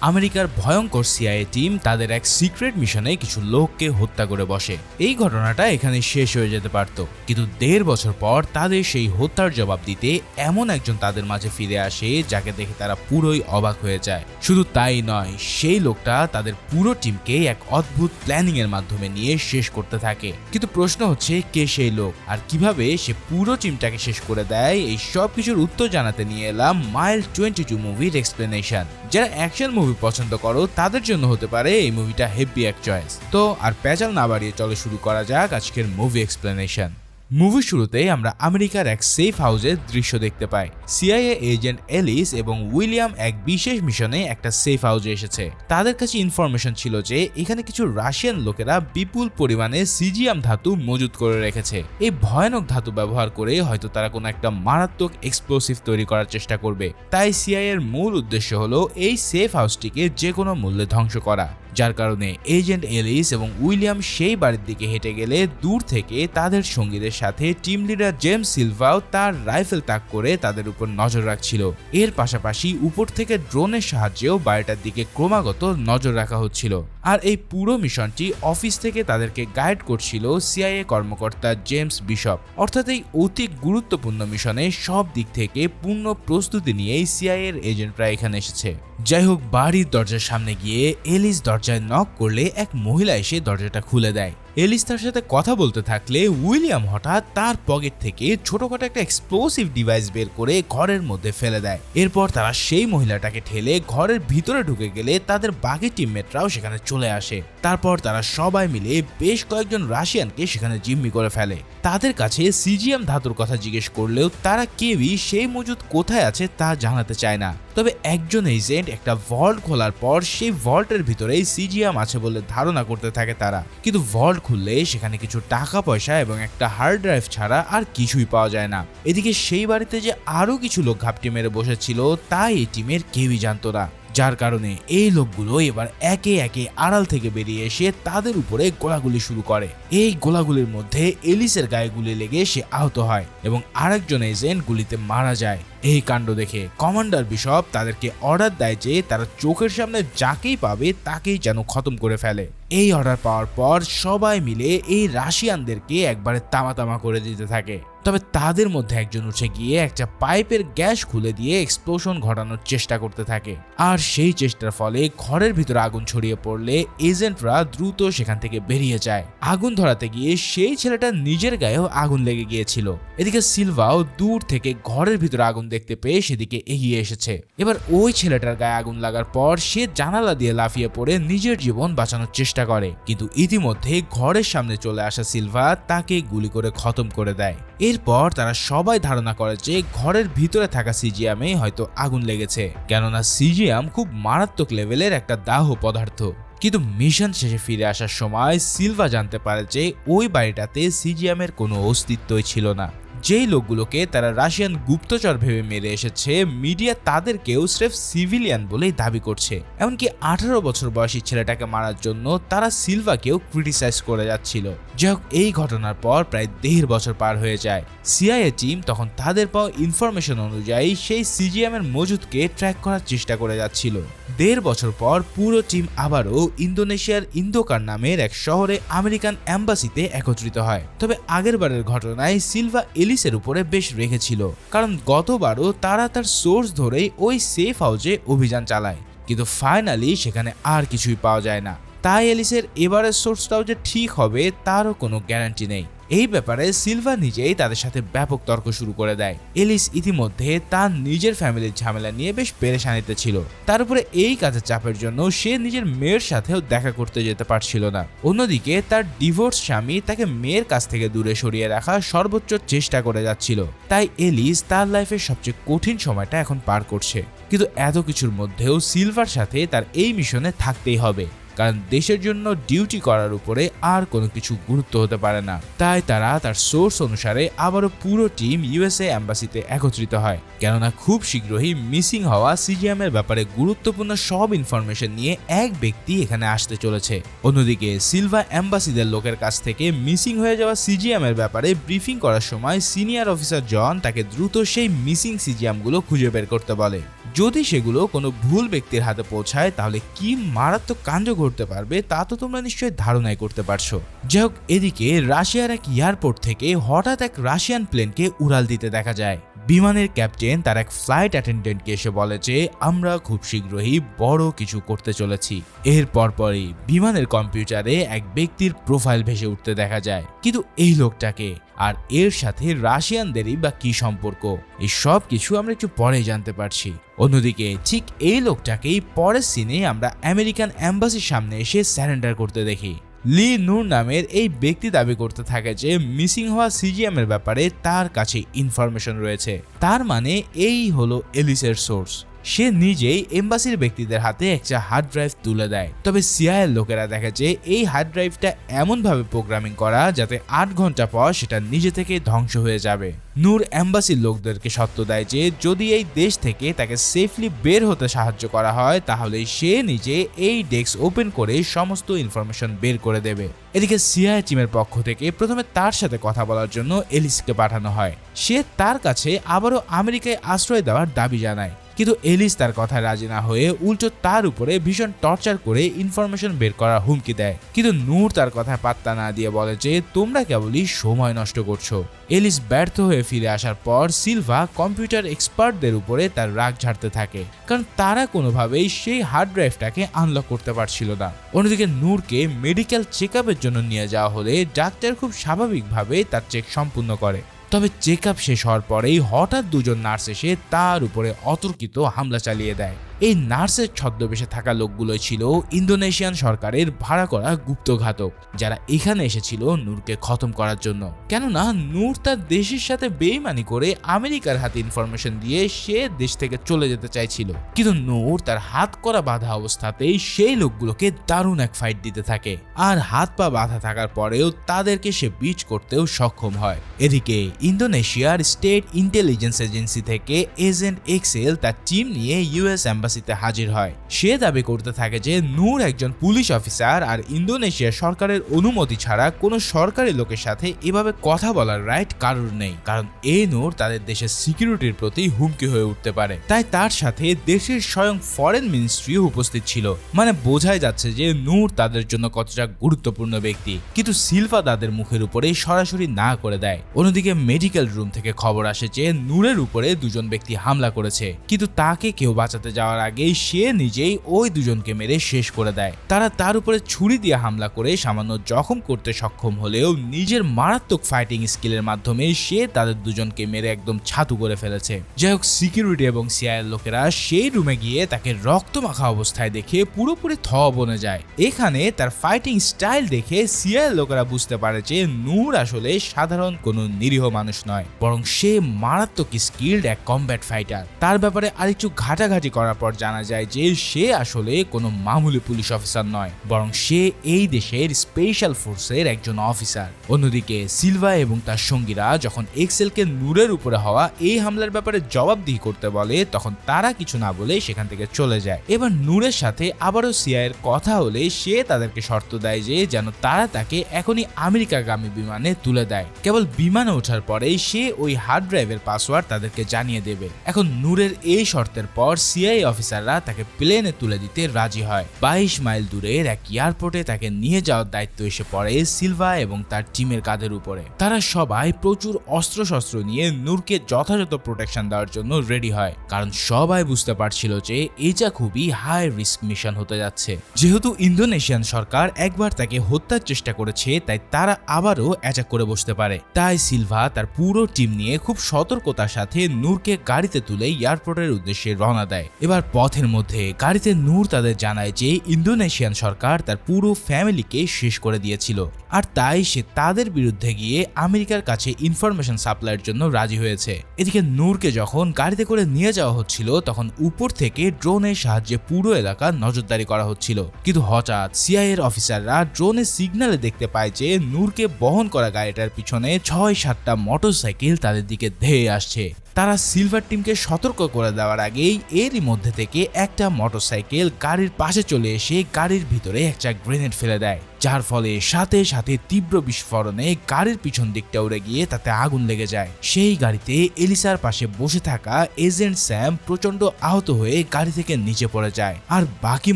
আমেরিকার ভয়ঙ্কর CIA team তাদের এক সিক্রেট মিশনে কিছু লোককে হত্যা করে বসে। এই ঘটনাটা এখানে শেষ হয়ে যেতে পারত, কিন্তু ১.৫ বছর পর তাদের সেই হত্যার জবাব দিতে এমন একজন তাদের মাঝে ফিরে আসে যাকে দেখে তারা পুরোই অবাক হয়ে যায়। শুধু তাই নয়, সেই লোকটা তাদের পুরো টিমকে এক অদ্ভুত প্ল্যানিং এর মাধ্যমে নিয়ে শেষ করতে থাকে। কিন্তু প্রশ্ন হচ্ছে, কে সেই লোক আর কিভাবে সে পুরো টিমটাকে শেষ করে দেয়? এই সব কিছুর উত্তর জানাতে নিয়ে এলাম মাইল 22 মুভির এক্সপ্লেনেশন। যারা অ্যাকশন মুভি পছন্দ করো তাদের জন্য হতে পারে এই মুভিটা হেভি এক চয়েস। তো আর প্যাচাল না বাড়িয়ে চলো শুরু করা যাক আজকের মুভি এক্সপ্লেনেশন। মুভির শুরুতেই আমরা আমেরিকার এক সেফ হাউসের দৃশ্য দেখতে পাই। সিআইএ এজেন্ট এলিস এবং উইলিয়াম এক বিশেষ মিশনে একটা সেফ হাউসে এসেছে। তাদের কাছে ইনফরমেশন ছিল যে এখানে কিছু রাশিয়ান লোকেরা বিপুল পরিমাণে সিজিয়াম ধাতু মজুত করে রেখেছে। এই ভয়ানক ধাতু ব্যবহার করে হয়তো তারা কোনো একটা মারাত্মক এক্সপ্লোসিভ তৈরি করার চেষ্টা করবে। তাই সিআইএ এর মূল উদ্দেশ্য হলো এই সেফ হাউসটিকে যে কোনো মূল্যে ধ্বংস করা। যার কারণে এজেন্ট এলিস এবং উইলিয়াম সেই বাড়ির দিকে হেঁটে গেলে দূর থেকে তাদের সঙ্গীদের সাথে টিম লিডার জেমস সিলভাও তার রাইফেল তাক করে তাদের উপর নজর রাখছিল। এর পাশাপাশি উপর থেকে ড্রোনের সাহায্যেও বাড়িটার দিকে ক্রমাগত নজর রাখা হচ্ছিল। আর এই পুরো মিশনটি অফিস থেকে তাদেরকে গাইড করছিল সিআইএ কর্মকর্তা জেমস বিশপ। অর্থাৎ এই অতি গুরুত্বপূর্ণ মিশনে সব দিক থেকে পূর্ণ প্রস্তুতি নিয়েই সিআইএ এর এজেন্টরা এখানে এসেছে। যাই হোক, বাড়ির দরজার সামনে গিয়ে এলিস দরজায় নক করলে এক মহিলা এসে দরজাটা খুলে দেয়। এলিস তার সাথে কথা বলতে থাকলে উইলিয়াম হঠাৎ তার পকেট থেকে ছোটখাটো একটা এক্সপ্লোসিভ ডিভাইস বের করে ঘরের মধ্যে ফেলে দেয়। এরপর তারা সেই মহিলাটাকে ঠেলে ঘরের ভিতরে ঢুকে গেলে তাদের বাকি টিমমেটরাও সেখানে চলে আসে। তারপর তারা সবাই মিলে বেশ কয়েকজন রাশিয়ানকে সেখানে জিম্মি করে ফেলে। তাদের কাছে সিজিএম ধাতুর কথা জিজ্ঞেস করলেও তারা কেউই সেই মজুদ কোথায় আছে তা জানাতে চায় না। তবে একজন এজেন্ট একটা ভল্ট খোলার পর সেই ভল্টের ভিতরেই সিজিএম আছে বলে ধারণা করতে থাকে তারা। কিন্তু ভল্ট খুললে সেখানে কিছু টাকা পয়সা এবং একটা হার্ড ড্রাইভ ছাড়া আর কিছুই পাওয়া যায় না। এদিকে সেই বাড়িতে যে আরো কিছু লোক ঘাপটি মেরে বসেছিল তা এই টিমের কেউই জানতো না। যার কারণে এই লোকগুলো এবার একে একে আড়াল থেকে বেরিয়ে এসে তাদের উপরে গোলাগুলি শুরু করে। এই গোলাগুলির মধ্যে এলিসের গায়ে গুলি লেগে সে আহত হয় এবং আরেকজন এজেন্ট গুলিতে মারা যায়। এই কাণ্ড দেখে কমান্ডার বিশপ তাদেরকে অর্ডার দেয় যে তারা চোখের সামনে যাকেই পাবে তাকেই যেন খতম করে ফেলে। এই অর্ডার পাওয়ার পর সবাই মিলে এই রাশিয়ানদেরকে একবারে তামা করে দিতে থাকে। তবে তাদের মধ্যে একজন উঠে গিয়ে একটা পাইপের গ্যাস খুলে দিয়ে এক্সপ্লোশন ঘটানোর চেষ্টা করতে থাকে। আর সেই চেষ্টার ফলে ঘরের ভিতরে আগুন ছড়িয়ে পড়লে এজেন্টরা দ্রুত সেখান থেকে বেরিয়ে যায়। আগুন ধরাতে গিয়ে সেই ছেলেটা নিজের গায়েও আগুন লেগে গিয়েছিল। এদিকে সিলভাও দূর থেকে ঘরের ভিতরে আগুন দেখতে পেয়ে সেদিকে এগিয়ে এসেছে। এবার ওই ছেলেটার গায়ে আগুন লাগার পর সে জানালা দিয়ে লাফিয়ে পড়ে নিজের জীবন বাঁচানোর চেষ্টা করে, কিন্তু ইতিমধ্যে ঘরের সামনে চলে আসা সিলভা তাকে গুলি করে খতম করে দেয়। এরপর তারা সবাই ধারণা করে যে ঘরের ভিতরে থাকা সিজিয়ামে হয়তো আগুন লেগেছে, কেননা সিজিয়াম খুব মারাত্মক লেভেলের একটা দাহ্য পদার্থ। কিন্তু মিশন শেষে ফিরে আসার সময় সিলভা জানতে পারে যে ওই বাড়িটাতে সিজিয়ামের কোনো অস্তিত্বই ছিল না। যেই লোকগুলোকে তারা রাশিয়ান গুপ্তচর ভেবে মেরে এসেছে, মিডিয়া তাদেরকেও স্রেফ সিভিলিয়ান বলেই দাবি করছে। এমনকি 18 বছর বয়সী ছেলেটাকে মারার জন্য তারা সিলভাকেও ক্রিটিসাইজ করে যাচ্ছিল। যাই হোক, এই ঘটনার পর প্রায় 1.5 বছর পার হয়ে যায়। সিআইএ টিম তখন তাদের পাওয়া ইনফরমেশন অনুযায়ী সেই সিজিএমের মজুদকে ট্র্যাক করার চেষ্টা করে যাচ্ছিল। 1.5 বছর পর পুরো টিম আবারও ইন্দোনেশিয়ার ইন্দোকার নামের এক শহরে আমেরিকান এম্বাসিতে একত্রিত হয়। তবে আগের বারের ঘটনায় সিলভা এলিসের উপরে বেশ রেখেছিল, কারণ গতবারও তারা তার সোর্স ধরেই ওই সেফ হাউসে অভিযান চালায়, কিন্তু ফাইনালি সেখানে আর কিছুই পাওয়া যায় না। তাই এলিসের এবারের সোর্সটাও যে ঠিক হবে তারও কোনো গ্যারান্টি নেই। এই ব্যাপারে সিলভা নিজেই তাদের সাথে ব্যাপক তর্ক শুরু করে দেয়। এলিস ইতিমধ্যে তার নিজের ফ্যামিলির ঝামেলা নিয়ে বেশ পেরেশানিতে ছিল, তার উপরে এই কাজের চাপের জন্য সে নিজের মেয়ের সাথেও দেখা করতে যেতে পারছিল না। অন্যদিকে তার ডিভোর্স স্বামী তাকে মেয়ের কাছ থেকে দূরে সরিয়ে রাখার সর্বোচ্চ চেষ্টা করে যাচ্ছিল। তাই এলিস তার লাইফের সবচেয়ে কঠিন সময়টা এখন পার করছে। কিন্তু এত কিছুর মধ্যেও সিলভার সাথে তার এই মিশনে থাকতেই হবে। কারণ দেশের জন্য ডিউটি করার উপরে আর কোনো কিছু গুরুত্ব হতে পারে না। তাই তারা তার সোর্স অনুসারে আবারও পুরো টিম ইউএসএ এম্বাসিতে একত্রিত হয়, কেননা খুব শীঘ্রই মিসিং হওয়া সিজিএম এর ব্যাপারে গুরুত্বপূর্ণ সব ইনফরমেশন নিয়ে এক ব্যক্তি এখানে আসতে চলেছে। অন্যদিকে সিলভা এম্বাসিদের লোকের কাছ থেকে মিসিং হয়ে যাওয়া সিজিএম এর ব্যাপারে ব্রিফিং করার সময় সিনিয়র অফিসার জন তাকে দ্রুত সেই মিসিং সিজিএম গুলো খুঁজে বের করতে বলে। যদি সেগুলো কোনো ভুল ব্যক্তির হাতে পৌঁছায় তাহলে কি মারাত্মক কাণ্ড ঘটতে পারবে তা তো তোমরা নিশ্চয়ই ধারণাই করতে পারছো। যাই হোক, এদিকে রাশিয়ার এক এয়ারপোর্ট থেকে হঠাৎ এক রাশিয়ান প্লেনকে উড়াল দিতে দেখা যায়। বিমানের ক্যাপ্টেন তার এক ফ্লাইট অ্যাটেন্ডেন্টকে এসে বলে যে আমরা খুব শীঘ্রই বড় কিছু করতে চলেছি। এর পরপরই বিমানের কম্পিউটারে এক ব্যক্তির প্রোফাইল ভেসে উঠতে দেখা যায়। কিন্তু এই লোকটাকে আর এর সাথে রাশিয়ানদেরই বা কি সম্পর্ক, এই সব কিছু আমরা একটু পরে জানতে পারছি। অন্যদিকে ঠিক এই লোকটাকেই পরের সিনে আমরা আমেরিকান এম্বাসির সামনে এসে স্যারেন্ডার করতে দেখি। লি নূর নামের এই ব্যক্তি দাবি করতে থাকে যে মিসিং হওয়া সিজিএম এর ব্যাপারে তার কাছে ইনফরমেশন রয়েছে। তার মানে এই হলো এলিসের সোর্স। সে নিজেই এম্বাসির ব্যক্তিদের হাতে একটা হার্ড ড্রাইভ তুলে দেয়। তবে সিআইএর লোকেরা দেখে যে এই হার্ড ড্রাইভটা এমনভাবে প্রোগ্রামিং করা যাতে 8 ঘন্টা পর সেটা নিজে থেকে ধ্বংস হয়ে যাবে। নূর এম্বাসির লোকদেরকে সত্য দেয় যে যদি এই দেশ থেকে তাকে সেফলি বের হতে সাহায্য করা হয় তাহলে সে নিজে এই ডেস্ক ওপেন করে সমস্ত ইনফরমেশন বের করে দেবে। এদিকে সিআইএ টিমের পক্ষ থেকে প্রথমে তার সাথে কথা বলার জন্য এলিসকে পাঠানো হয়। সে তার কাছে আবারও আমেরিকায় আশ্রয় দেওয়ার দাবি জানায়, কিন্তু এলিস তার কথায় রাজি না হয়ে উল্টো তার উপরে ভীষণ টর্চার করে ইনফরমেশন বের করার হুমকি দেয়। কিন্তু নূর তার কথায় পাত্তা না দিয়ে বলে যে তোমরা কেবলই সময় নষ্ট করছো। এলিস ব্যর্থ হয়ে ফিরে আসার পর সিলভা কম্পিউটার এক্সপার্টদের উপরে তার রাগ ঝাড়তে থাকে, কারণ তারা কোনোভাবেই সেই হার্ড ড্রাইভটাকে আনলক করতে পারছিল না। অন্যদিকে নূরকে মেডিকেল চেক আপের জন্য নিয়ে যাওয়া হলে ডাক্তার খুব স্বাভাবিকভাবে তার চেক সম্পূর্ণ করে। তবে চেক আপ শেষ হওয়ার পরেই হঠাৎ দুজন নার্স এসে তার উপরে অতর্কিত হামলা চালিয়ে দেয়। এই নার্সের ছদ্মবেশে থাকা লোকগুলোই ছিল ইন্দোনেশিয়ান সরকারের ভাড়া করা গুপ্তঘাতক, যারা এখানে এসেছিল নূরকে খতম করার জন্য। কেননা নূর তার দেশের সাথে বেইমানি করে আমেরিকার হাতে ইনফরমেশন দিয়ে সে দেশ থেকে চলে যেতে চাইছিল। কিন্তু নূর তার হাত করা বাঁধা অবস্থাতেই সেই লোকগুলোকে দারুণ এক ফাইট দিতে থাকে, আর হাত পা বাঁধা থাকার পরেও তাদেরকে সে বিচ করতেও সক্ষম হয়। এদিকে ইন্দোনেশিয়ার স্টেট ইন্টেলিজেন্স এজেন্সি থেকে এজেন্ট এক্সেল তার টিম নিয়ে ইউএস এম্বাসিতে হাজির হয়। সে দাবি করতে থাকে যে নূর একজন পুলিশ অফিসার আর ইন্দোনেশিয়ার সরকারের অনুমতি ছাড়া কোনো সরকারি লোকের সাথে এভাবে কথা বলার রাইট কারোর নেই, কারণ এই নূর তাদের দেশের সিকিউরিটির প্রতি হুমকি হয়ে উঠতে পারে। তাই তার সাথে দেশের স্বয়ং ফরেন মিনিস্ট্রিও উপস্থিত ছিল। মানে বোঝাই যাচ্ছে যে নূর তাদের জন্য কতটা গুরুত্বপূর্ণ ব্যক্তি। কিন্তু সিলভা তাদের মুখের উপরে সরাসরি না করে দেয়। অন্যদিকে মেডিকেল রুম থেকে খবর আসে যে নূরের উপরে দুজন ব্যক্তি হামলা করেছে, কিন্তু তাকে কেউ বাঁচাতে যাওয়ার আগেই সে নিজেই ওই দুজনকে মেরে শেষ করে দেয়। তারা তার উপরে ছুরি দিয়ে হামলা করে সামান্য জখম করতে সক্ষম হলেও নিজের মারাত্মক ফাইটিং স্কিলের মাধ্যমে সে তাদের দুজনকে মেরে একদম ছাতু করে ফেলেছে। যাই হোক, সিকিউরিটি এবং সিআইএর লোকেরা সেই রুমে গিয়ে তাকে রক্তমাখা অবস্থায় দেখে পুরোপুরি থ বনে যায়। এখানে তার ফাইটিং স্টাইল দেখে সিআইএর লোকেরা বুঝতে পারে যে নূর আসলে সাধারণ কোনো নিরীহ মানুষ নয়, বরং সে মারাত্মক স্কিল্ড এক কমব্যাট ফাইটার। তার ব্যাপারে আরেকটু ঘাটাঘাটি করার পর জানা যায় যে সে আসলে কোনো মামুলি পুলিশ অফিসার নয়, বরং সে এই দেশের স্পেশাল ফোর্সের একজন অফিসার। অন্যদিকে সিলভা এবং তার সঙ্গীরা যখন এক্সেলকে নূরের উপরে হওয়া এই হামলার ব্যাপারে জবাবদিহি করতে বলে তখন তারা কিছু না বলে সেখান থেকে চলে যায়। এবার নূরের সাথে আবারও সিআইএর কথা হলে সে তাদেরকে শর্ত দেয় যে যেন তারা তাকে এখনই আমেরিকাগামী বিমানে তুলে দেয়। কেবল বিমানে ওঠার পরেই সে ওই হার্ড ড্রাইভের পাসওয়ার্ড তাদেরকে জানিয়ে দেবে। এখন নূরের এই শর্তের পর সিআইএ অফিসাররা তাকে প্লেনে তুলে দিতে রাজি হয়। 22 মাইল দূরের এক এয়ারপোর্টে তাকে নিয়ে যাওয়ার দায়িত্ব এসে পড়ে সিলভা এবং তার টিমের কাঁধের উপরে। তারা সবাই প্রচুর অস্ত্রশস্ত্র নিয়ে নূরকে যথাযথ প্রোটেকশন দেওয়ার জন্য রেডি হয়, কারণ সবাই বুঝতে পারছিল যে এটা খুবই হাই রিস্ক মিশন হতে যাচ্ছে। যেহেতু ইন্দোনেশিয়ান সরকার একবার তাকে হত্যার চেষ্টা করেছে, তাই তারা আবারও অ্যাটাক করে বসতে পারে। তাই সিলভা তার পুরো টিম নিয়ে খুব সতর্কতার সাথে নূরকে গাড়িতে তুলে এয়ারপোর্টের উদ্দেশ্যে রওনা দেয়। এবার পথের মধ্যে গাড়িতে নূর তাদের জানায় যে ইন্দোনেশিয়ান সরকার তার পুরো ফ্যামিলিকে শেষ করে দিয়েছিল, আর তাই সে তাদের বিরুদ্ধে গিয়ে আমেরিকার কাছে ইনফরমেশন সাপ্লাইয়ের জন্য রাজি হয়েছে। এদিকে নূরকে যখন গাড়িতে করে নিয়ে যাওয়া হচ্ছিল তখন উপর থেকে ড্রোনের সাহায্যে পুরো এলাকা নজরদারি করা হচ্ছিল, কিন্তু হঠাৎ সিআইএর অফিসাররা ড্রোনের সিগন্যালে দেখতে পায় যে নূরকে বহন করা গাড়িটার পিছনে 6-7টা মোটরসাইকেল তাদের দিকে ধেয়ে আসছে। তারা সিলভার টিমকে সতর্ক করে দেওয়ার আগেই এরই মধ্যে থেকে একটা মোটরসাইকেল গাড়ির পাশে চলে এসে গাড়ির ভিতরে একটা গ্রেনেড ফেলে দেয়, যার ফলে সাথে সাথে তীব্র বিস্ফোরণে গাড়ির পিছন দিকটা উড়ে গিয়ে তাতে আগুন লেগে যায়। সেই গাড়িতে এলিসার পাশে বসে থাকা এজেন্ট স্যাম প্রচন্ড আহত হয়ে গাড়ি থেকে নিচে পড়ে যায়, আর বাকি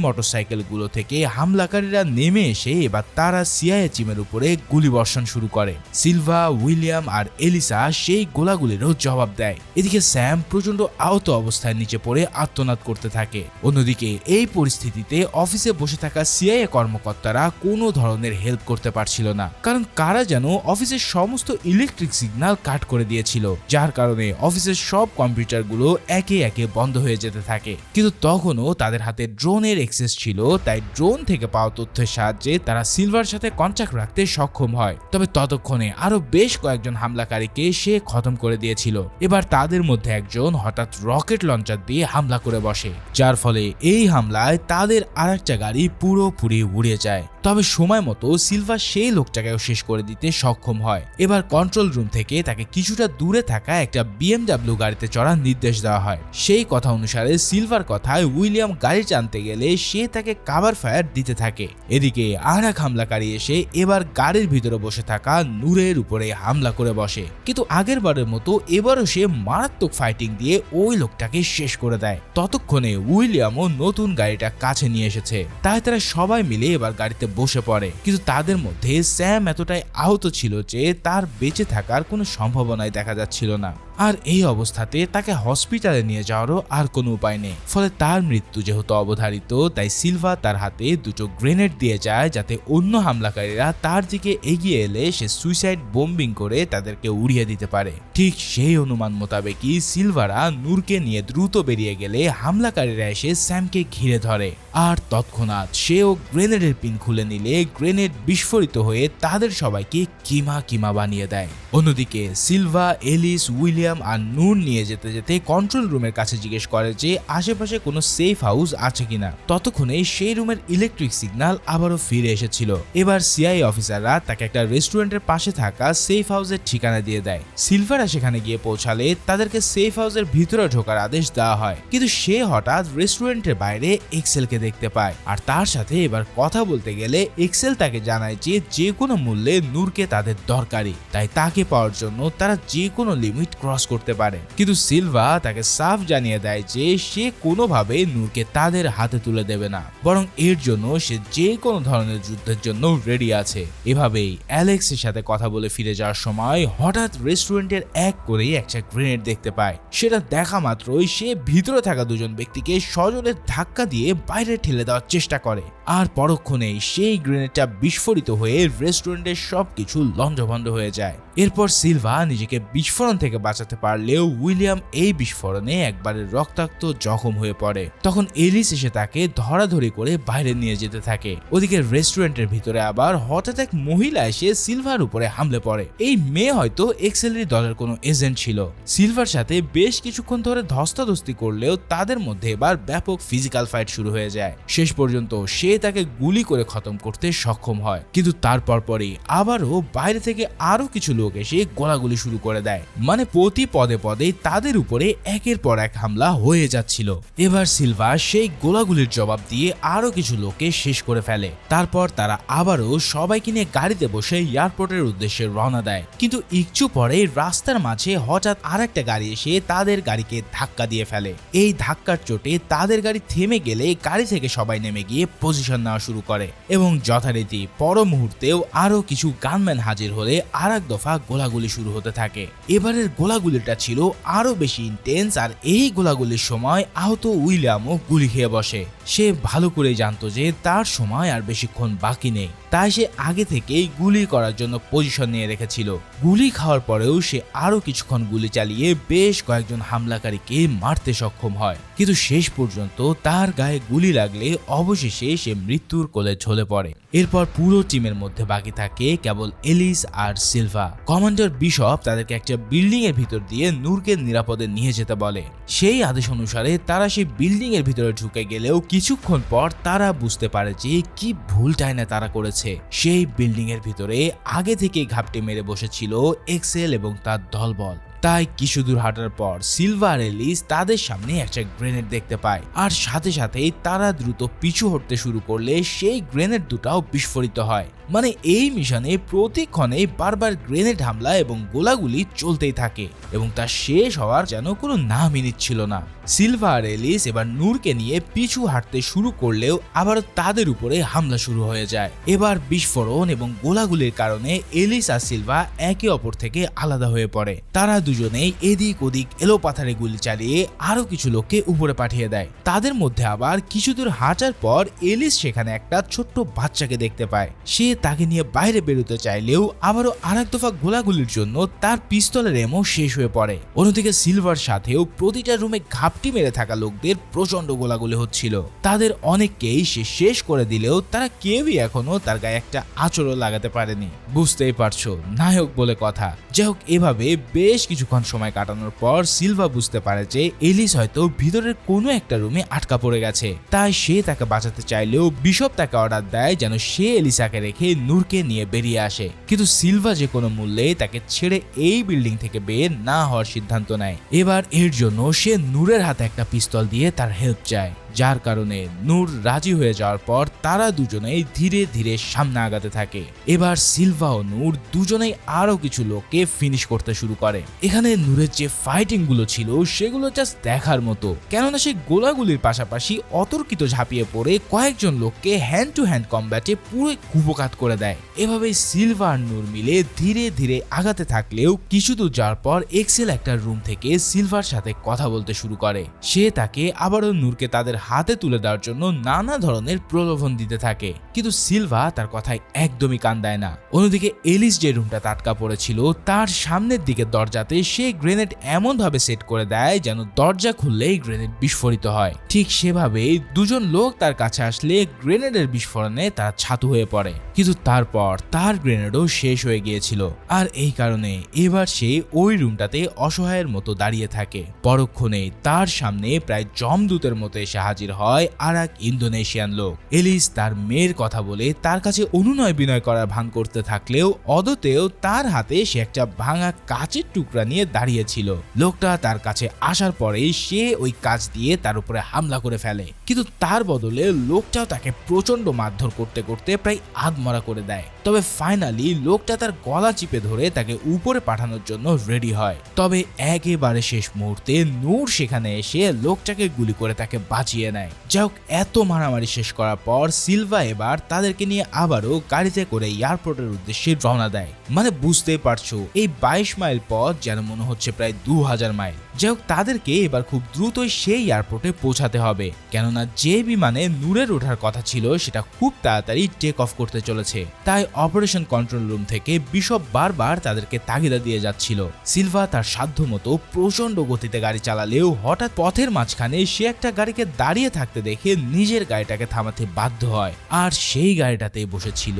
মোটরসাইকেলগুলো থেকে হামলাকারীরা নেমে এসে এবার তারা সিআইএ টিমের উপরে গুলিবর্ষণ শুরু করে। সিলভা, উইলিয়াম আর এলিসা সেই গোলাগুলিরও জবাব দেয়। এদিকে স্যাম প্রচন্ড আহত অবস্থায় নিচে পড়ে আর্তনাদ করতে থাকে। অন্যদিকে এই পরিস্থিতিতে অফিসে বসে থাকা সিআইএ কর্মকর্তারা কোনো ধরনের হেল্প করতে পারছিল না, কারণ কারা যেন অফিসের সমস্ত ইলেকট্রিক সিগন্যাল কাট করে দিয়েছিল, যার কারণে অফিসের সব কম্পিউটারগুলো একে একে বন্ধ হয়ে যেতে থাকে। কিন্তু তখনও তাদের হাতে ড্রোনের অ্যাক্সেস ছিল, তাই ড্রোন থেকে পাওয়া তথ্যের সাহায্যে তারা সিলভার সাথে কন্ট্যাক্ট রাখতে সক্ষম হয়। তবে ততক্ষণে আরো বেশ কয়েকজন হামলাকারীকে সে খতম করে দিয়েছিল। এবার তাদের মধ্যে একজন হঠাৎ রকেট লঞ্চার দিয়ে হামলা করে বসে, যার ফলে এই হামলায় তাদের আরেকটা গাড়ি পুরোপুরি উড়ে যায়। তবে সময় মতো সিলভা সেই লোকটাকেও শেষ করে দিতে সক্ষম হয়। এবার কন্ট্রোল রুম থেকে তাকে কিছুটা দূরে থাকা একটা বিএমডব্লিউ গাড়িতে চড়ার নির্দেশ দেওয়া হয়। সেই কথা অনুসারে সিলভার কথায় উইলিয়াম গাড়ি টানতে গেলে সে তাকে কাভার ফায়ার দিতে থাকে। এদিকে আর এক হামলাকারী এসে এবার গাড়ির ভিতরে বসে থাকা নূরের উপরে হামলা করে বসে, কিন্তু আগের বারের মতো এবারও সে মারাত্মক ফাইটিং দিয়ে ওই লোকটাকে শেষ করে দেয়। ততক্ষণে উইলিয়ামও নতুন গাড়িটা কাছে নিয়ে এসেছে, তাই তারা সবাই মিলে এবার গাড়িতে বসে পড়ে। কিন্তু তাদের মধ্যে স্যাম এতটাই আহত ছিল যে তার বেঁচে থাকার কোনো সম্ভাবনাই দেখা যাচ্ছিল না, আর এই অবস্থাতে তাকে হসপিটালে নিয়ে যাওয়ারও আর কোনো উপায় নেই। ফলে তার মৃত্যু যেহেতু অবধারিত, তাই সিলভা তার হাতে দুটো গ্রেনেড দিয়ে যায় যাতে অন্য হামলাকারীরা তার দিকে এগিয়ে এলে সে সুইসাইড বোম্বিং করে তাদেরকে উড়িয়ে দিতে পারে। ঠিক সেই অনুমান মোতাবেকই সিলভারা নূরকে নিয়ে দ্রুত বেরিয়ে গেলে হামলাকারীরা এসে স্যামকে ঘিরে ধরে, আর তৎক্ষণাৎ সেও গ্রেনেডের পিন খুলে নিলে গ্রেনেড বিস্ফোরিত হয়ে তাদের সবাইকে কিমা কিমা বানিয়ে দেয়। অন্যদিকে সিলভা, এলিস, উইলিয়াম আর নূর নিয়ে যেতে যেতে কন্ট্রোল রুমের কাছে জিজ্ঞেস করে যে আশেপাশে কোনো সেফ হাউস আছে কিনা। ততক্ষণে সেই রুমের ইলেকট্রিক সিগন্যাল আবারও ফিরে এসেছিল। এবার সিআই অফিসাররা তাকে একটা রেস্টুরেন্টের পাশে থাকা সেফ হাউসের ঠিকানা দিয়ে দেয়। সিলভারা সেখানে গিয়ে পৌঁছালে তাদেরকে সেফ হাউসের ভিতরে ঢোকার আদেশ দেওয়া হয়, কিন্তু সে হঠাৎ রেস্টুরেন্টের বাইরে এক্সেলকে দেখতে পায়, আর তার সাথে এবার কথা বলতে গেলে এক্সেল তাকে জানায় যে যে কোনো মূল্যে নূরকে তাদের দরকারি, তাই তাকে পাওয়ার জন্য তারা যে কোনো লিমিট ক্রস করতে পারে। কিন্তু সিলভা তাকে সাফ জানিয়ে দেয় যে সে কোনোভাবে নূরকে তাদের হাতে তুলে দেবে না, বরং এর জন্য সে যে কোনো ধরনের যুদ্ধের জন্য রেডি আছে। এভাবেই অ্যালেক্সের সাথে কথা বলে ফিরে যাওয়ার সময় হঠাৎ রেস্টুরেন্টের এক করেই একটা গ্রেনেড দেখতে পায়। সেটা দেখা মাত্রই সে ভিতরে থাকা দুজন ব্যক্তিকে সজোরে ধাক্কা দিয়ে বাইরে ঠেলে দেওয়ার চেষ্টা করে, আর পরক্ষণেই সেই গ্রেনেডটা বিস্ফোরিত হয়ে রেস্টুরেন্টের সবকিছু লন্ডভন্ড হয়ে যায়। এরপর সিলভা নিজেকে বিস্ফোরণ থেকে বাঁচাতে পারলেও উইলিয়াম এই বিস্ফোরণে একবারে রক্তাক্ত জখম হয়ে পড়ে। তখন এলিস এসে তাকে ধরাধরি করে বাইরে নিয়ে যেতে থাকে। ওদিকে রেস্টুরেন্টের ভিতরে আবার হঠাৎ এক মহিলা এসে সিলভার উপরে হামলে পড়ে। এই মেয়ে হয়তো এক্সেলের দলের কোনো এজেন্ট ছিল। সিলভার সাথে বেশ কিছুক্ষণ ধরে ধস্তাধস্তি করলেও তাদের মধ্যে এবার ব্যাপক ফিজিক্যাল ফাইট শুরু হয়ে যায়। শেষ পর্যন্ত সে তাকে গুলি করে খতম করতে সক্ষম হয়, কিন্তু তারপর পরই আবারও বাইরে থেকে আরো কিছু লোক এসে গোলাগুলি শুরু করে দেয়। মানে প্রতি পদে পদে তাদের উপরে একের পর এক হামলা হয়ে যাচ্ছিল। এবার সিলভা সেই গোলাগুলির জবাব দিয়ে আরো কিছু লোককে শেষ করে ফেলে। তারপর তারা আবারও সবাইকে নিয়ে গাড়িতে বসে এয়ারপোর্টের উদ্দেশ্যে রওনা দেয়, কিন্তু একটু পরে রাস্তার মাঝে হঠাৎ আরেকটা গাড়ি এসে তাদের গাড়িকে ধাক্কা দিয়ে ফেলে। এই ধাক্কার চোটে তাদের গাড়ি থেমে গেলে গাড়ি থেকে সবাই নেমে গিয়ে পজিশন নেওয়া শুরু করে, এবং যথারীতি পর মুহূর্তেও আরো কিছু গানম্যান হাজির হলে আর এক দফা গোলাগুলি শুরু হতে থাকে। এবারের গোলাগুলিটা ছিল আরো বেশি ইন্টেন্স, আর এই গোলাগুলির সময় আহত উইলিয়ামও গুলি খেয়ে বসে। সে ভালো করে জানতো যে তার সময় আর বেশিক্ষণ বাকি নেই, তাই সে আগে থেকেই গুলি করার জন্য পজিশন নিয়ে রেখেছিল। গুলি খাওয়ার পরেও সে আরো কিছুক্ষণ গুলি চালিয়ে বেশ কয়েকজন হামলাকারীকে মারতে সক্ষম হয়, কিন্তু শেষ পর্যন্ত তার গায়ে গুলি লাগলে অবশেষে সে মৃত্যুর কোলে ঝলে পড়ে। এরপর পুরো টিমের মধ্যে বাকি থাকে কেবল এলিস আর সিলভা। কমান্ডার বিশপ তাদেরকে একটা বিল্ডিং এর ভিতর দিয়ে নূরকে নিরাপদে নিয়ে যেতে বলে। সেই আদেশ অনুসারে তারা সেই বিল্ডিং এর ভিতরে ঢুকে গেলেও কিছুক্ষণ পর তারা বুঝতে পারে যে কি ভুলটাই না তারা করেছে। সেই বিল্ডিং এর ভিতরে আগে থেকেই ঘাপটি মেরে বসেছিল এক্সেল এবং তার দলবল। তাই কিছু দূর হাঁটার পর সিলভা আর এলিস তাদের সামনে একটা গ্রেনেড দেখতে পায়, আর সাথে সাথেই তারা দ্রুত পিছু হটতে শুরু করলে সেই গ্রেনেড দুটাও বিস্ফোরিত হয়। মানে এই মিশনে প্রতিক্ষণে বারবার গ্রেনেড হামলা এবং গোলাগুলি চলতেই থাকে এবং তা শেষ হওয়ার যেন কোনো নামই নিচ্ছিল না। সিলভা আর এলিস এবার নূরকে নিয়ে পিছু হাঁটতে শুরু করলেও আবারও তাদের উপরে হামলা শুরু হয়ে যায়। এবার বিস্ফোরণ এবং গোলাগুলির কারণে এলিস আর সিলভা একে অপর থেকে আলাদা হয়ে পড়ে। তারা দুজনেই এদিক ওদিক এলোপাথারে গুলি চালিয়ে আরো কিছু লোককে উপরে পাঠিয়ে দেয়। তাদের মধ্যে আবার কিছু দূর হাঁটার পর এলিস সেখানে একটা ছোট্ট বাচ্চাকে দেখতে পায়। সে তাকে নিয়ে বাইরে বেরোতে চাইলেও আবারও আরেক দফা গোলাগুলির জন্য তার পিস্তলের এমও শেষ হয়ে পড়ে। অন্যদিকে সিলভার সাথেও প্রতিটা রুমে ঘাপটি মেরে থাকা লোকদের প্রচন্ড গোলাগুলি হচ্ছিল। তাদের অনেককেই সে শেষ করে দিলেও তারা কেউই এখনো তার গায়ে একটা আঁচড়ও লাগাতে পারেনি। বুঝতেই পারছো, নায়ক বলে কথা। যাই হোক, এভাবে বেশ কিছুক্ষণ সময় কাটানোর পর সিলভা বুঝতে পারে যে এলিস হয়তো ভিতরের কোনো একটা রুমে আটকা পড়ে গেছে। তাই সে তাকে বাঁচাতে চাইলেও বিশপ তাকে অর্ডার দেয় যেন সে এলিসাকে রেখে নূরকে নিয়ে বেরিয়ে আসে। কিন্তু সিলভা যে কোনো মূল্যে তাকে ছেড়ে এই বিল্ডিং থেকে বের না হওয়ার সিদ্ধান্ত নেয়। এবার এর জন্য সে নূরের হাতে একটা পিস্তল দিয়ে তার হেল্প চায়, যার কারণে নূর রাজি হয়ে যাওয়ার পর তারা দুজনেই ধীরে ধীরে সামনে আগাতে থাকে। এবার সিলভা ও নূর দুজনেই আরো কিছু লোককে ফিনিশ করতে শুরু করে। এখানে নূরের যে ফাইটিং গুলো ছিল সেগুলো জাস্ট দেখার মতো, কেননা সে গোলাগুলির পাশাপাশি অতর্কিত ঝাঁপিয়ে পড়ে কয়েকজন লোককে হ্যান্ড টু হ্যান্ড কম্ব্যাটে পুরো কুপকাত করে দেয়। এভাবেই সিলভা আর নূর মিলে ধীরে ধীরে আগাতে থাকলেও কিছু দূর যাওয়ার পর এক্সেল একটা রুম থেকে সিলভার সাথে কথা বলতে শুরু করে। সে তাকে আবারও নূরকে তাদের হাতে তুলে দেওয়ার জন্য নানা ধরনের প্রলোভন দিতে থাকে, কিন্তু সিলভা তার কথায় একদমই কান দেয় না। অন্যদিকে এলিস যে রুমটা আটকা পড়েছিল তার সামনের দিকে দরজাতে সে গ্রেনেড এমন ভাবে সেট করে দেয় যেন দরজা খুললেই গ্রেনেড বিস্ফোরিত হয়। ঠিক সেভাবেই দুজন লোক তার কাছে আসলে গ্রেনেডের বিস্ফোরণে তারা ছাতু হয়ে পড়ে, কিন্তু তারপর তার গ্রেনেডও শেষ হয়ে গিয়েছিল। আর এই কারণে এবার সে ওই রুমটাতে অসহায়ের মতো দাঁড়িয়ে থাকে। পরক্ষণে তার সামনে প্রায় জমদূতের মতো এসে হাজির হয় আর এক ইন্দোনেশিয়ান লোক। এলিস তার মেয়ের কথা বলে তার কাছে অনুনয় বিনয় করার ভান করতে থাকলেও অদতেও তার হাতে সে একটা ভাঙা কাচের টুকরা নিয়ে দাঁড়িয়েছিল। লোকটা তার কাছে আসার পরে সে ওই কাচ দিয়ে তার উপরে হামলা করে ফেলে, কিন্তু তার বদলে লোকটাও তাকে প্রচন্ড মারধর করতে করতে প্রায় আধমরা করে দেয়। তবে ফাইনালি লোকটা তার গলা চিপে ধরে তাকে উপরে পাঠানোর জন্য রেডি হয়। তবে একেবারে শেষ মুহূর্তে নূর সেখানে এসে লোকটাকে গুলি করে তাকে বাঁচিয়ে নেয়। যাই হোক, এত মারামারি শেষ করার পর সিলভা এবার তাদেরকে নিয়ে আবারও গাড়িতে করে এয়ারপোর্টের উদ্দেশ্যে রওনা দেয়। মানে বুঝতেই পারছো, এই 22 মাইল পথ যেন মনে হচ্ছে প্রায় 2000 মাইল। যাই হোক, তাদেরকে এবার খুব দ্রুতই সেই এয়ারপোর্টে পৌঁছাতে হবে, কেননা যে বিমানে নূরের ওঠার কথা ছিল সেটা খুব তাড়াতাড়ি টেক অফ করতে চলেছে। তাই অপারেশন কন্ট্রোল রুম থেকে বিশপ বারবার তাদেরকে তাগিদা দিয়ে যাচ্ছিল। সিলভা তার সাধ্যমতো প্রচন্ড গতিতে গাড়ি চালালেও হঠাৎ পথের মাঝখানে সে একটা গাড়িকে দাঁড়িয়ে থাকতে দেখে নিজের গাড়িটাকে থামাতে বাধ্য হয়, আর সেই গাড়িটাতেই বসেছিল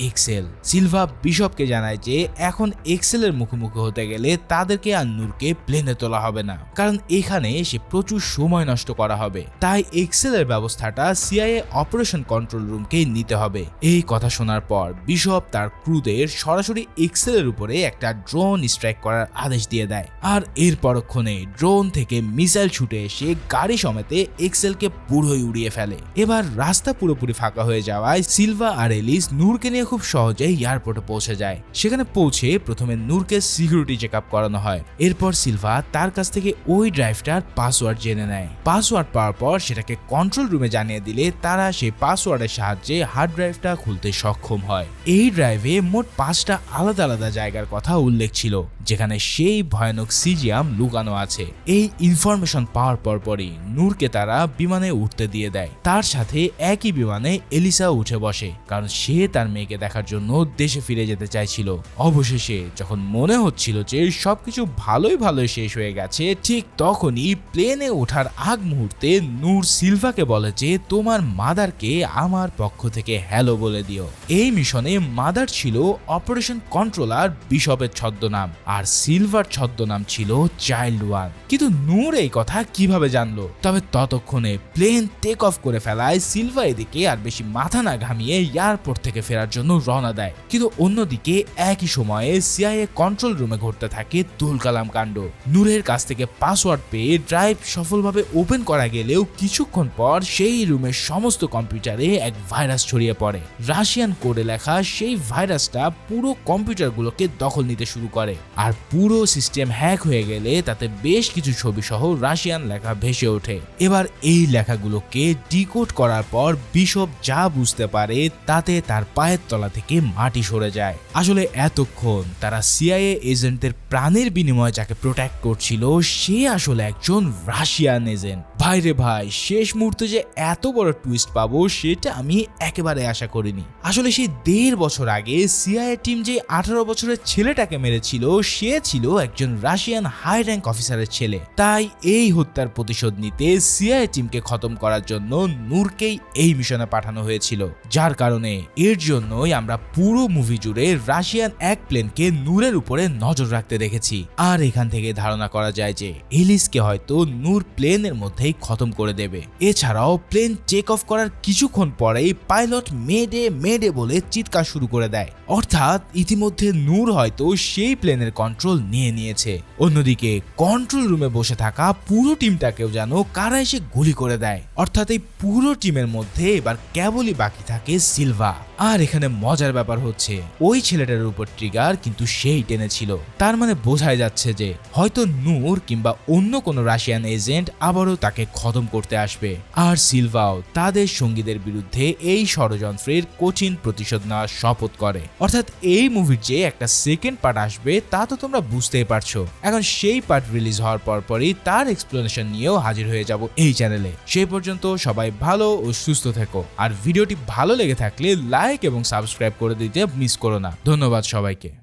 এক্সেল। সিলভা বিশপকে জানায় যে এখন এক্সেলের মুখোমুখি হতে গেলে তাদেরকে আর নূরকে প্লেনে তোলা হবে না, কারণ এখানে সে প্রচুর সময় নষ্ট করা হবে। তাই এক্সেলের ব্যবস্থাটা সিআইএ অপারেশন কন্ট্রোল রুমকে নিতে হবে। এই কথা শোনার পর বিশপ তার ক্রুদের সরাসরি এক্সেলের উপরে একটা ড্রোন স্ট্রাইক করার আদেশ দিয়ে দেয়, আর এর পরক্ষণে ড্রোন থেকে মিসাইল ছুটে এসে গাড়ি সমেতে এক্সেলকে পুরোই উড়িয়ে ফেলে। এবার রাস্তা পুরোপুরি ফাঁকা হয়ে যাওয়ায় সিলভা আর এলিস নূরকে নিয়ে খুব সহজেই এয়ারপোর্টে পৌঁছে যায়। সেখানে পৌঁছে প্রথমে নূরকে সিকিউরিটি চেক আপ করানো হয়। এরপর সিলভা তার কাছ থেকে ওই ড্রাইভটার পাসওয়ার্ড জেনে নেয়। পাসওয়ার্ড পাওয়ার পর সেটাকে কন্ট্রোল রুমে জানিয়ে দিলে তারা সেই পাসওয়ার্ডের সাহায্যে হার্ড ড্রাইভটা খুলতে সক্ষম হয়। এই ড্রাইভে মোট 5টা আলাদা আলাদা জায়গার কথা উল্লেখ ছিল, যেখানে সেই ভয়ানক সিজিয়াম লুকানো আছে। এই ইনফরমেশন পাওয়ার পরপরই নূরকে তারা বিমানে উঠতে দিয়ে দেয়। তার সাথে একই বিমানে এলিসা উঠে বসে, কারণ সে তার মেয়েকে দেখার জন্য দেশে ফিরে যেতে চাইছিল। অবশেষে যখন মনে হচ্ছিল যে সবকিছু ভালোই শেষ হয়ে গেছে, ঠিক তখনই প্লেনে ওঠার আগ মুহূর্তে নূর সিলভাকে বলে যে তোমার মাদারকে আমার পক্ষ থেকে হ্যালো বলে দিও। এই মিশনে মাদার ছিল অপারেশন কন্ট্রোলার বিশপের ছদ্মনাম, আর সিলভার ছদ্মনাম ছিল চাইল্ড ওয়ান। কিন্তু নূর এই কথা কিভাবে জানলো? তবে ততক্ষণে প্লেন টেক অফ করে ফেলায় সিলভা এদিকে আর বেশি মাথা না ঘামিয়ে এয়ারপোর্ট থেকে ফেরার জন্য রওনা দেয়। কিন্তু অন্যদিকে একই সময়ে সিআইএ কন্ট্রোল রুমে ঘটতে থাকে তুলকালাম কাণ্ড। নূরের কাছ থেকে পাসওয়ার্ড পেয়ে ড্রাইভ সফলভাবে ওপেন করা গেলেও কিছুক্ষণ পর সেই রুমের সমস্ত কম্পিউটারে এক ভাইরাস ছড়িয়ে পড়ে। রাশিয়ান কোডে লেখা সেই ভাইরাসটা পুরো কম্পিউটারগুলোকে দখল নিতে শুরু করে, আর পুরো সিস্টেম হ্যাক হয়ে গেলে তাতে বেশ কিছু ছবি সহ রাশিয়ান লেখা ভেসে ওঠে। এবার এই লেখাগুলোকে ডিকোড করার পর বিশপ যা বুঝতে পারে তাতে তার পায়ের তলা থেকে মাটি সরে যায়। আসলে এতক্ষণ তারা সিআইএ এজেন্টদের প্রাণের বিনিময়ে যাকে প্রোটেক্ট করছিল সে আসলে একজন রাশিয়ান এজেন্ট। ভাই রে ভাই, শেষ মুহূর্তে যে এত বড় টুইস্ট পাবো সেটা আমি একেবারে আশা করিনি। আসলে সেই 1.5 বছর আগে সিআইএ টিম যে 18 বছরের ছেলেটাকে মেরেছিল সে ছিল একজন রাশিয়ান হাই র্যাঙ্ক অফিসারের ছেলে। তাই এই হত্যার প্রতিশোধ নিতে সিআইএ টিমকে খতম করার জন্য নূরকেই এই মিশনে পাঠানো হয়েছিল, যার কারণে এর জন্যই আমরা পুরো মুভি জুড়ে রাশিয়ান এক প্লেনকে নূরের উপরে নজর রাখতে দেখেছি। আর এখান থেকে ধারণা করা যায় যে এলিসকে হয়তো নূর প্লেনের মধ্যেই খতম করে দেবে। এছাড়াও প্লেন টেক অফ করার কিছুক্ষণ পরেই পাইলট মেডে মেডে বলে চিৎকার শুরু করে দেয়, অর্থাৎ ইতিমধ্যে নূর হয়তো সেই প্লেনের কন্ট্রোল নিয়ে নিয়েছে। অন্যদিকে কন্ট্রোল রুমে বসে থাকা পুরো টিমটাকেও যেন কারা এসে গুলি করে দেয়, অর্থাৎ এই পুরো টিমের মধ্যে এবার কেবলই বাকি থাকে সিলভা। আর এখানে মজার ব্যাপার হচ্ছে ওই ছেলেটার উপর ট্রিগার কিন্তু সেই টেনেছিল। তার মানে বোঝাই যাচ্ছে যে হয়তো নূর কিংবা অন্য কোনো রাশিয়ান এজেন্ট আবারও তাকে খতম করতে আসবে। আর সিলভাও তাদের সঙ্গীদের বিরুদ্ধে এই ষড়যন্ত্রের কঠিন প্রতিশোধ নেওয়ার শপথ করে। অর্থাৎ এই মুভির যে একটা সেকেন্ড পার্ট আসবে তা তো তোমরা বুঝতেই পারছো। এখন সেই পার্ট রিলিজ হওয়ার পরপরই তার এক্সপ্লেনেশন নিয়েও হাজির হয়ে যাব এই চ্যানেলে। সেই পর্যন্ত সবাই ভালো ও সুস্থ থেকো, আর ভিডিওটি ভালো লেগে থাকলে লাইক এবং সাবস্ক্রাইব করে দিতে মিস করো না। ধন্যবাদ সবাইকে।